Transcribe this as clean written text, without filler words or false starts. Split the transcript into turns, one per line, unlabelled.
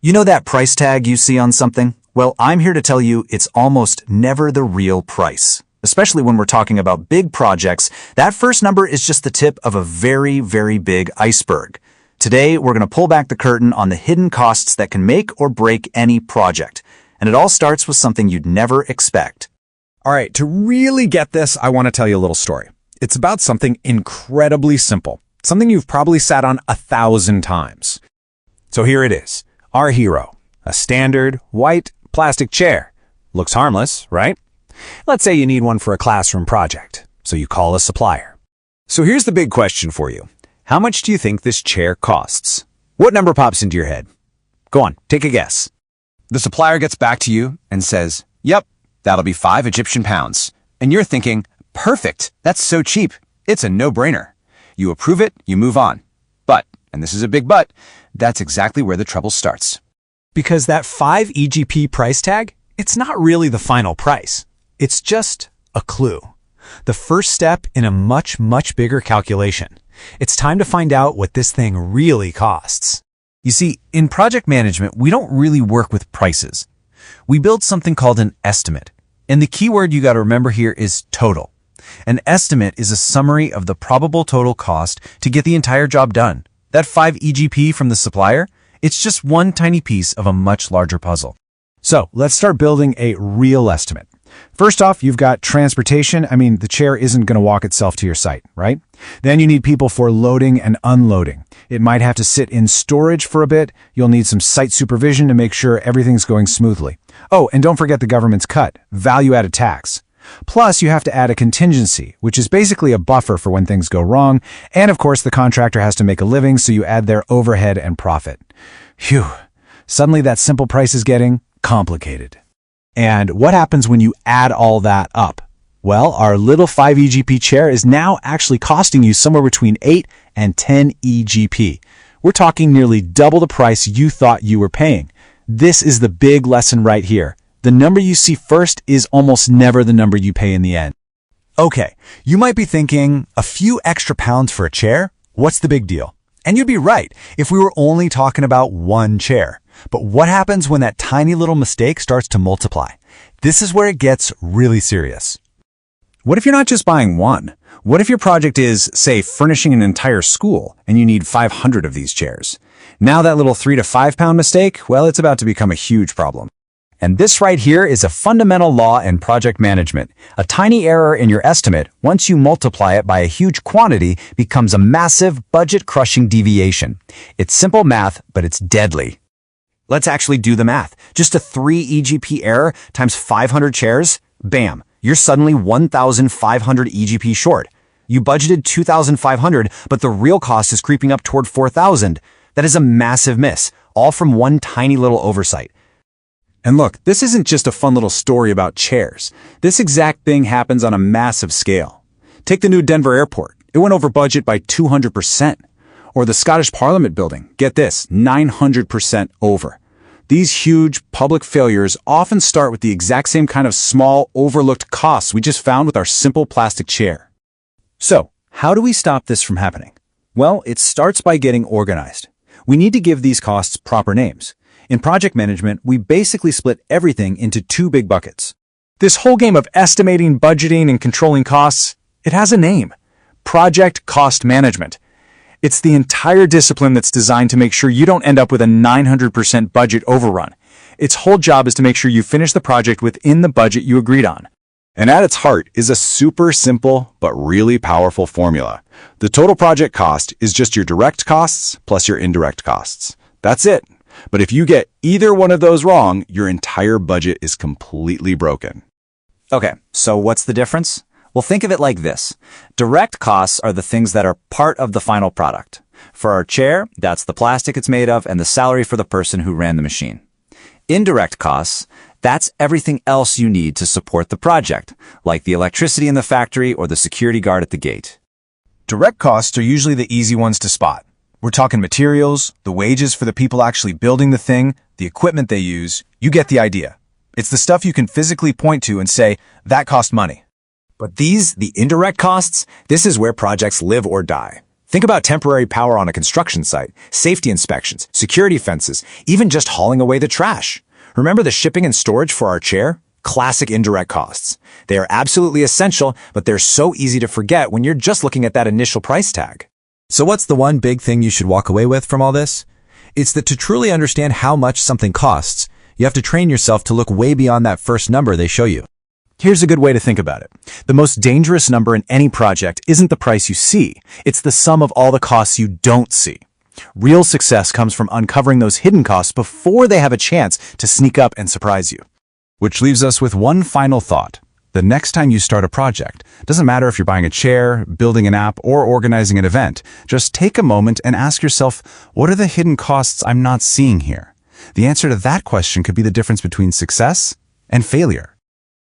You know that price tag you see on something? Well, I'm here to tell you it's almost never the real price. Especially when we're talking about big projects, that first number is just the tip of a very, very big iceberg. Today, we're going to pull back the curtain on the hidden costs that can make or break any project. And it all starts with something you'd never expect.
All right, to really get this, I want to tell you a little story. It's about something incredibly simple, something you've probably sat on 1,000 times. So here it is, our hero, a standard white plastic chair. Looks harmless, right? Let's say you need one for a classroom project, so you call a supplier. So here's the big question for you. How much do you think this chair costs? What number pops into your head? Go on, take a guess. The supplier gets back to you and says, "Yep, that'll be 5 Egyptian pounds." And you're thinking, perfect, that's so cheap. It's a no-brainer. You approve it, you move on. But, and this is a big but, that's exactly where the trouble starts.
Because that 5 EGP price tag, it's not really the final price. It's just a clue. The first step in a much, much bigger calculation. It's time to find out what this thing really costs.
You see, in project management, we don't really work with prices. We build something called an estimate. And the key word you got to remember here is total. An estimate is a summary of the probable total cost to get the entire job done. That 5 EGP from the supplier, it's just one tiny piece of a much larger puzzle.
So let's start building a real estimate. First off, you've got transportation. The chair isn't going to walk itself to your site, right? Then you need people for loading and unloading. It might have to sit in storage for a bit. You'll need some site supervision to make sure everything's going smoothly. Oh, and don't forget the government's cut, value-added tax. Plus, you have to add a contingency, which is basically a buffer for when things go wrong. And of course, the contractor has to make a living, so you add their overhead and profit. Phew. Suddenly that simple price is getting complicated. And what happens when you add all that up? Well, our little 5 EGP chair is now actually costing you somewhere between 8 and 10 EGP. We're talking nearly double the price you thought you were paying. This is the big lesson right here. The number you see first is almost never the number you pay in the end.
Okay, you might be thinking, a few extra pounds for a chair? What's the big deal? And you'd be right if we were only talking about one chair. But what happens when that tiny little mistake starts to multiply? This is where it gets really serious.
What if you're not just buying one? What if your project is, say, furnishing an entire school and you need 500 of these chairs? Now that little 3 to 5 pound mistake, well, it's about to become a huge problem.
And this right here is a fundamental law in project management. A tiny error in your estimate, once you multiply it by a huge quantity, becomes a massive, budget-crushing deviation. It's simple math, but it's deadly. Let's actually do the math. Just a 3 EGP error times 500 chairs? Bam! You're suddenly 1,500 EGP short. You budgeted 2,500, but the real cost is creeping up toward 4,000. That is a massive miss, all from one tiny little oversight.
And look, this isn't just a fun little story about chairs. This exact thing happens on a massive scale. Take the new Denver airport. It went over budget by 200%. Or the Scottish Parliament building. Get this, 900% over. These huge public failures often start with the exact same kind of small, overlooked costs we just found with our simple plastic chair.
So, how do we stop this from happening? Well, it starts by getting organized. We need to give these costs proper names. In project management, we basically split everything into 2 big buckets.
This whole game of estimating, budgeting, and controlling costs, it has a name. Project Cost Management. It's the entire discipline that's designed to make sure you don't end up with a 900% budget overrun. Its whole job is to make sure you finish the project within the budget you agreed on.
And at its heart is a super simple but really powerful formula. The total project cost is just your direct costs plus your indirect costs. That's it. But if you get either one of those wrong, your entire budget is completely broken.
Okay, so what's the difference? Well, think of it like this. Direct costs are the things that are part of the final product. For our chair, that's the plastic it's made of and the salary for the person who ran the machine. Indirect costs, that's everything else you need to support the project, like the electricity in the factory or the security guard at the gate.
Direct costs are usually the easy ones to spot. We're talking materials, the wages for the people actually building the thing, the equipment they use. You get the idea. It's the stuff you can physically point to and say, that cost money.
But the indirect costs, this is where projects live or die. Think about temporary power on a construction site, safety inspections, security fences, even just hauling away the trash. Remember the shipping and storage for our chair? Classic indirect costs. They are absolutely essential, but they're so easy to forget when you're just looking at that initial price tag.
So what's the one big thing you should walk away with from all this? It's that to truly understand how much something costs, you have to train yourself to look way beyond that first number they show you.
Here's a good way to think about it. The most dangerous number in any project isn't the price you see. It's the sum of all the costs you don't see. Real success comes from uncovering those hidden costs before they have a chance to sneak up and surprise you.
Which leaves us with one final thought. The next time you start a project, doesn't matter if you're buying a chair, building an app, or organizing an event, just take a moment and ask yourself, what are the hidden costs I'm not seeing here? The answer to that question could be the difference between success and failure.